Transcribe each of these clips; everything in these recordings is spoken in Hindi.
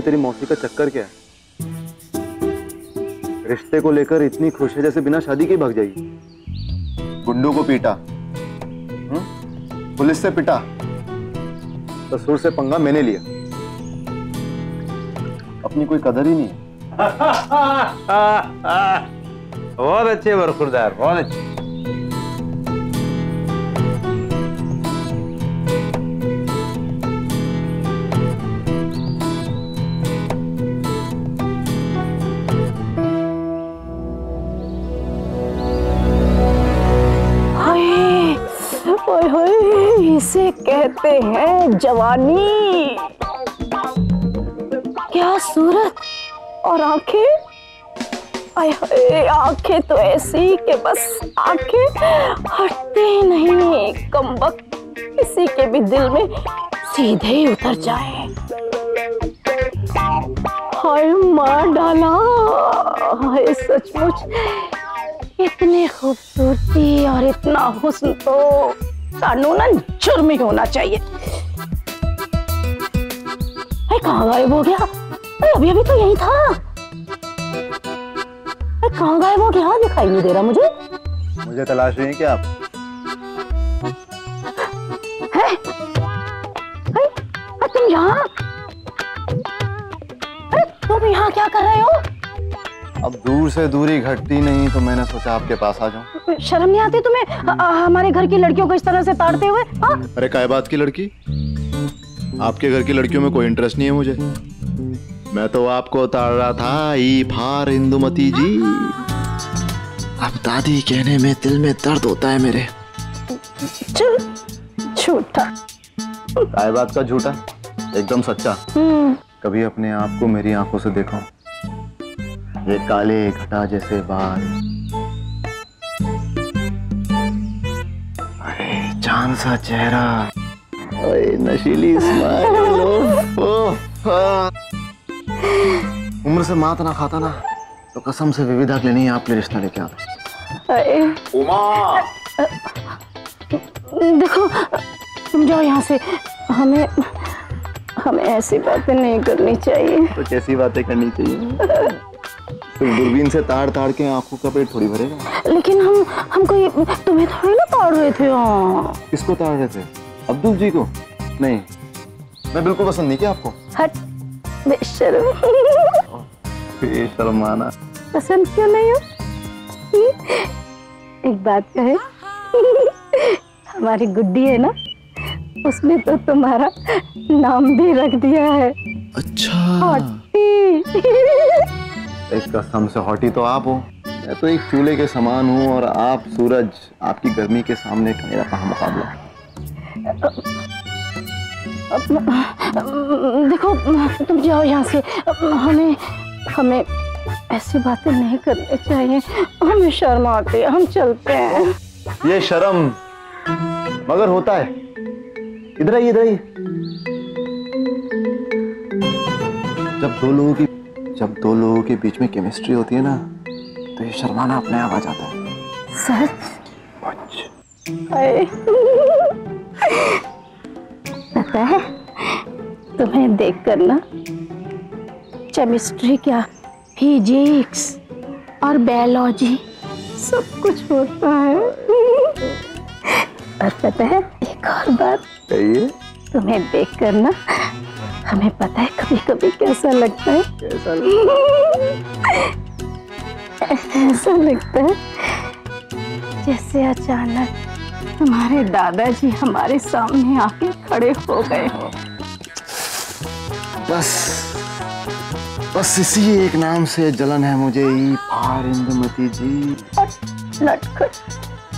तेरी मौसी का चक्कर क्या है? रिश्ते को लेकर इतनी खुश है जैसे बिना शादी के भाग जाएगी। गुड्डू को पीटा, पुलिस से पिटा, ससुर से पंगा मैंने लिया, अपनी कोई कदर ही नहीं है। बहुत अच्छे बरखुरदार, बहुत अच्छे। इसे कहते हैं जवानी। क्या सूरत और आंखें, आंखें तो ऐसी कि बस आंखें हटते नहीं, कमबख्त किसी के भी दिल में सीधे ही उतर जाए। हाय मार डाला, हाय सचमुच इतनी खूबसूरती और इतना हुस्न तो कानूनन जुर्म ही होना चाहिए। कहाँ गायब हो गया? अभी अभी तो यही था। कहाँ गायब हो गया? दिखाई नहीं दे रहा मुझे। मुझे तलाश रही हैं क्या आप? तुम यहाँ? तुम यहाँ क्या कर रहे हो? अब दूर से दूरी घटती नहीं तो मैंने सोचा आपके पास आ जाऊं। शर्म नहीं आती तुम्हें हमारे घर की लड़कियों को इस तरह से ताड़ते हुए? अरे काय बात की लड़की? आपके घर की लड़कियों में कोई इंटरेस्ट नहीं है मुझे। मैं तो आपको ताड़ रहा था, ई फार इंदुमती जी। अब दादी कहने में दिल में दर्द होता है मेरे। झूठा। काय बात का झूठा? एकदम सच्चा। कभी अपने आप को मेरी आंखों से देखो, ये काले घटा जैसे बाल, अरे चांद सा चेहरा, अरे नशीली स्माइल। उम्र से मात ना खाता ना तो कसम से विविधा के लिए नहीं आपके रिश्ता लेके आता। उमा, देखो तुम जाओ यहाँ से। हमें ऐसी बातें नहीं करनी चाहिए। तो कैसी बातें करनी चाहिए? सिर्फ दूरबीन से ताड़ ताड़ के आंखों का पेट थोड़ी भरेगा। लेकिन हम कोई तुम्हें थोड़ी ना ताड़ रहे थे। किसको ताड़ रहे थे? अब्दुल जी को? नहीं, मैं बिल्कुल पसंद नहीं किया आपको। हट बेशर्म। बेशर्माना। पसंद क्यों नहीं हो? एक बात कहे, हमारी गुड्डी है ना, उसने तो तुम्हारा नाम भी रख दिया है। अच्छा। हॉटी। एक कसम से हॉटी तो आप हो। मैं तो एक चूल्हे के समान हूँ और आप सूरज, आपकी गर्मी के सामने का मेरा कहाँ मुकाबला। देखो तुम जाओ यहाँ से। हमें ऐसी बातें नहीं करनी चाहिए, हमें शर्म आती है। हम चलते हैं। ये शर्म मगर होता है। इधर आइए, इधर आइए। जब दो लोगों के बीच में केमिस्ट्री होती है ना तो ये शर्माना अपने आप आ जाता है। सच? पता है तुम्हें देखकर ना केमिस्ट्री क्या, फिजिक्स और बायोलॉजी सब कुछ होता है। और पता है एक और बात, तुम्हें देखकर ना हमें पता है कभी कभी कैसा लगता है। कैसा ऐसा लगता है जैसे अचानक तुम्हारे दादाजी हमारे सामने आके खड़े हो गए हो। बस इसी एक नाम से जलन है मुझे, ई फार इंदुमती जी।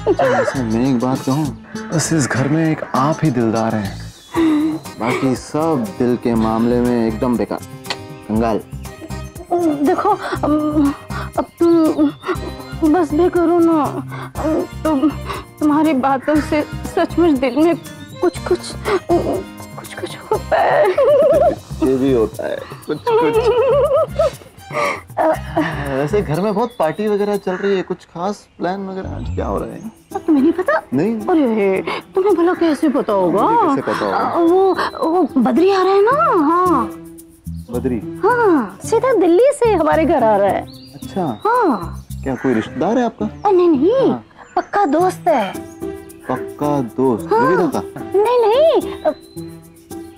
वैसे मैं एक बात कहूँ, बस इस घर में एक आप ही दिलदार हैं, बाकी सब दिल के मामले में एकदम बेकार, कंगाल। देखो अब तुम बस भी करो ना। तुम्हारी बातों से सचमुच दिल में कुछ होता है। ये भी होता है कुछ। वैसे घर में बहुत पार्टी वगैरह चल रही है, कुछ खास प्लान वगैरह आज क्या हो रहा है? तुम्हें नहीं पता? नहीं। अरे तुम्हें भला कैसे पता होगा? कैसे पता होगा? वो बद्री आ रहा है ना। हाँ बद्री? हाँ, सीधा दिल्ली से हमारे घर आ रहा है। अच्छा। हाँ। क्या कोई रिश्तेदार है आपका? नहीं नहीं, पक्का दोस्त है। पक्का दोस्त? हाँ। निवेदा का? नहीं नहीं,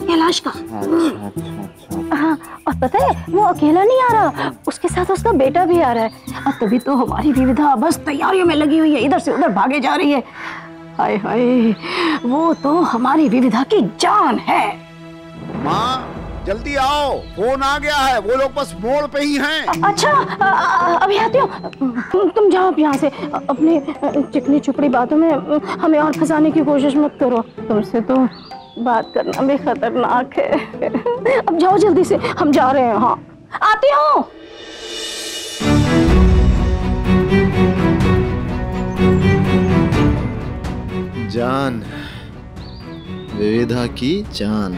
कैलाश का। अच्छा अच्छा अच्छा। हाँ, और पता है वो अकेला नहीं आ रहा, उसके साथ उसका बेटा भी आ रहा है। और तभी तो हमारी विविधा बस तैयारियों में लगी हुई है, इधर से उधर भागे जा रही है। हाय हाय, वो तो हमारी विविधा की जान है। माँ जल्दी आओ, फोन आ गया है, वो लोग बस मोड़ पे ही हैं। अच्छा, अभी आती हूँ। तुम जाओ अब यहाँ से, अपने चिकनी चुपड़ी बातों में हमें और फंसाने की कोशिश मत करो। तुमसे तो बात करना भी खतरनाक है। अब जाओ जल्दी से, हम जा रहे हैं। हाँ, आती हूँ। जान, विविधा की जान।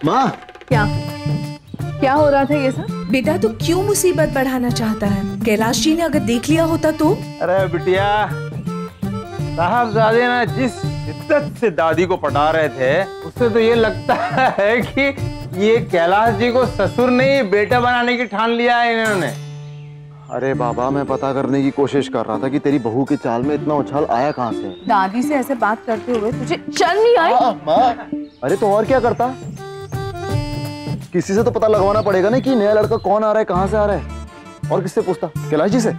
माँ, क्या क्या हो रहा था ये सब? बेटा तो क्यों मुसीबत बढ़ाना चाहता है? कैलाश जी ने अगर देख लिया होता तो? अरे बिटिया, साहबजादे ना जिस शिद्दत से दादी को पटा रहे थे, उससे तो ये लगता है कि ये कैलाश जी को ससुर नहीं बेटा बनाने की ठान लिया है इन्होंने। अरे बाबा, मैं पता करने की कोशिश कर रहा था कि तेरी बहू की चाल में इतना उछाल आया कहाँ से। दादी से ऐसे बात करते हुए तुझे शर्म नहीं आई? माँ, अरे तो और क्या करता? किसी से तो पता लगवाना पड़ेगा ना कि नया लड़का कौन आ रहा है, कहाँ से आ रहा है। और किससे पूछता? कैलाश जी से?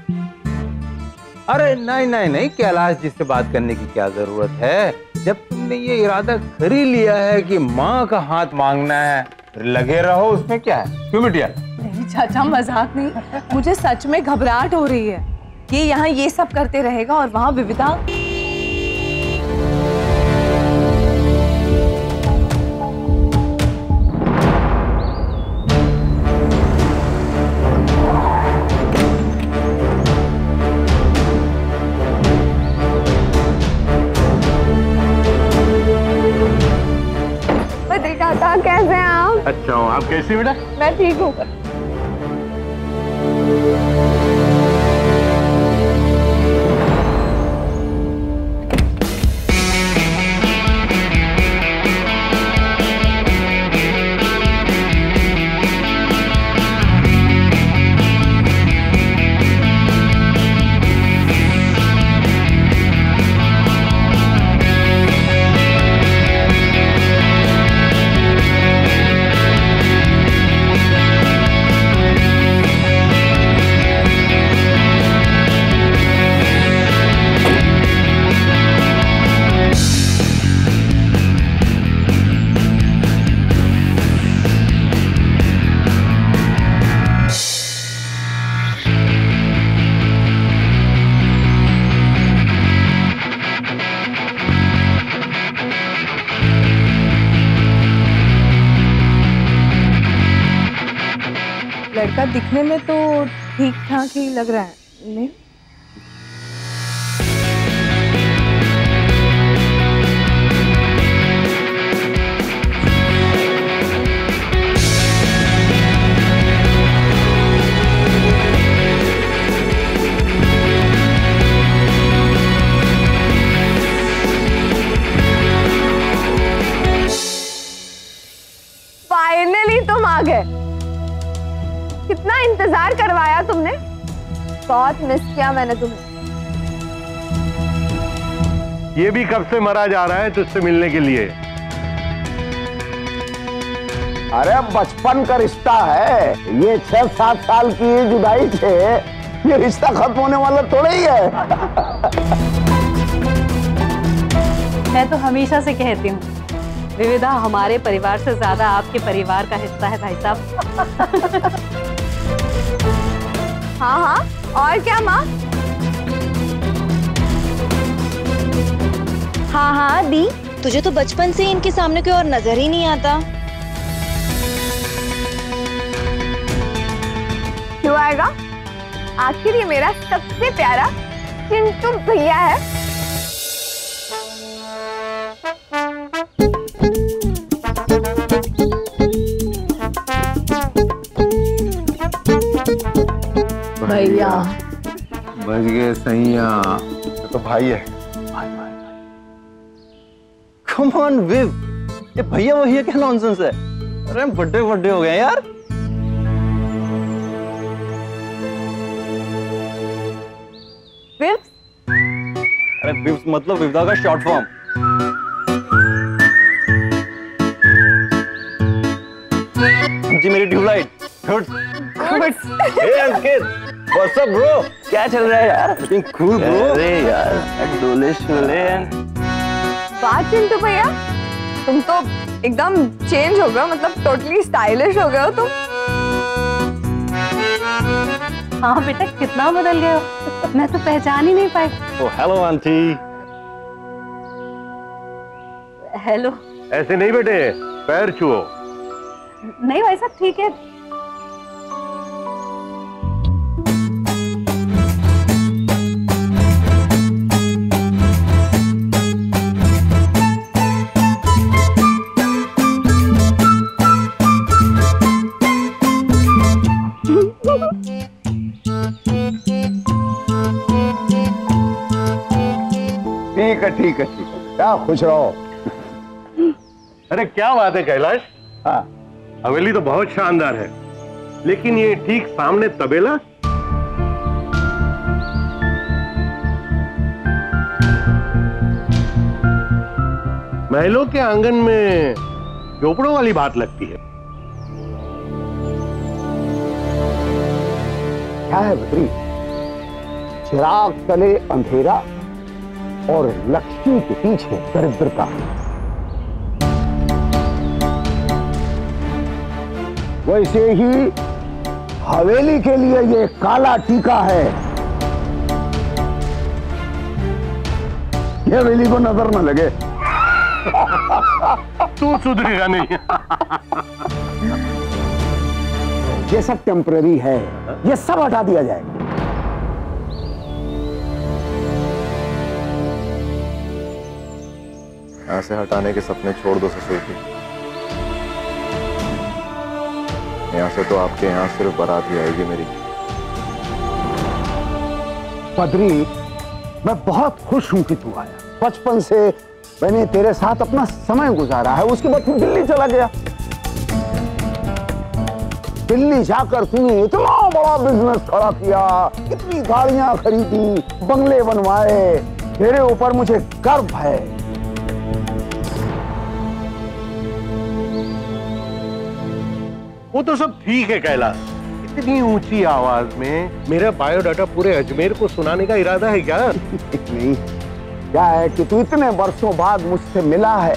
अरे नहीं नहीं नहीं, कैलाश जी से बात करने की क्या जरूरत है? जब तुमने ये इरादा कर ही लिया है कि माँ का हाथ मांगना है, लगे रहो, उसमें क्या है। क्यों बिटिया? नहीं चाचा, मजाक नहीं, मुझे सच में घबराहट हो रही है। ये यहाँ ये सब करते रहेगा और वहाँ विविधा। कैसे हैं आप? अच्छा हूँ, आप कैसी बेटा? मैं ठीक हूँ। लड़का दिखने में तो ठीक ठाक ही लग रहा है, नहीं? फाइनली तुम आ गए। कितना इंतजार करवाया तुमने। बहुत मिस किया मैंने तुम्हें। ये भी कब से मरा जा रहा है तुझसे मिलने के लिए। अरे बचपन का रिश्ता है, ये 6-7 साल की जुदाई से ये रिश्ता खत्म होने वाला थोड़ा ही है। मैं तो हमेशा से कहती हूँ, विविधा हमारे परिवार से ज्यादा आपके परिवार का हिस्सा है भाई साहब। हाँ हाँ, और क्या माँ? हाँ हाँ दी, तुझे तो बचपन से इनके सामने कोई और नजर ही नहीं आता। क्यों आएगा? आखिर ये मेरा सबसे प्यारा चिंटू भैया है। भैया बच गए सैया। तो भाई है। कम ऑन विव, ये भैया वही क्या नॉनसेंस है? अरे बड्डे बड्डे हो गए यार। विव्स? अरे विव्स मतलब विविधा का शॉर्ट फॉर्म। जी मेरी tubelight. Good. Hey Ankit, what's up bro? क्या चल रहा है यार? Looking cool bro. अरे यार डोले शोले। बात चिंटू भैया, तुम तो एकदम चेंज हो गए, मतलब टोटली स्टाइलिश हो गए हो तुम। हाँ बेटा, कितना बदल गए हो, मैं तो पहचान ही नहीं पाई। ओ हेलो आंटी। हेलो। ऐसे नहीं बेटे, पैर छुओ। नहीं भाई साहब, ठीक है। ठीक है क्या खुश रहो। अरे क्या बात है कैलाश। हाँ हवेली तो बहुत शानदार है, लेकिन ये ठीक सामने तबेला। महलों के आंगन में झोपड़ों वाली बात लगती है। क्या है बद्री, चिराग तले अंधेरा और लक्ष्मी के पीछे दरिद्रता। वैसे ही हवेली के लिए ये काला टीका है। ये हवेली को नजर न लगे। तू सुधरेगा नहीं। ये सब टेम्पररी है, ये सब हटा दिया जाएगा। यहाँ से हटाने के सपने छोड़ दो ससुर की। यहाँ से तो आपके यहाँ सिर्फ बारात ही आएगी मेरी। बद्री, मैं बहुत खुश हूं कि तू आया। बचपन से मैंने तेरे साथ अपना समय गुजारा है। उसके बाद तू दिल्ली चला गया। दिल्ली जाकर तूने इतना बड़ा बिजनेस खड़ा किया, इतनी गाड़ियां खरीदी, बंगले बनवाए। तेरे ऊपर मुझे गर्व है। वो तो सब ठीक है कैलाश, इतनी ऊंची आवाज में मेरा बायोडाटा पूरे अजमेर को सुनाने का इरादा है क्या? नहीं, क्या है कि तू इतने वर्षों बाद मुझसे मिला है,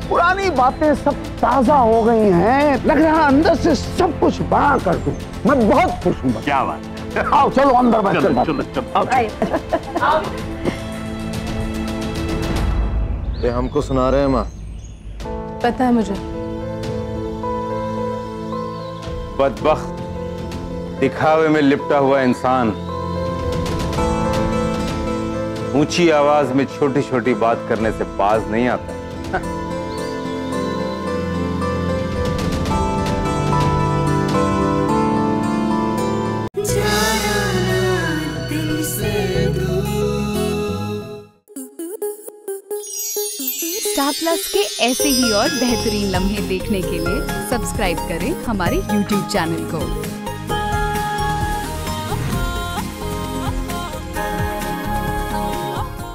पुरानी बातें सब ताजा हो गई हैं। लग रहा अंदर से सब कुछ बड़ा कर दूं। मैं बहुत खुश हूँ। क्या बात है। आओ चलो अंदर बैठ। ये हमको सुना रहे हैं माँ। पता है मुझे। बदबख्त, दिखावे में लिपटा हुआ इंसान ऊंची आवाज में छोटी छोटी बात करने से बाज नहीं आता। स्टार प्लस के ऐसे ही और बेहतरीन लम्हे देखने के लिए सब्सक्राइब करें हमारे YouTube चैनल को।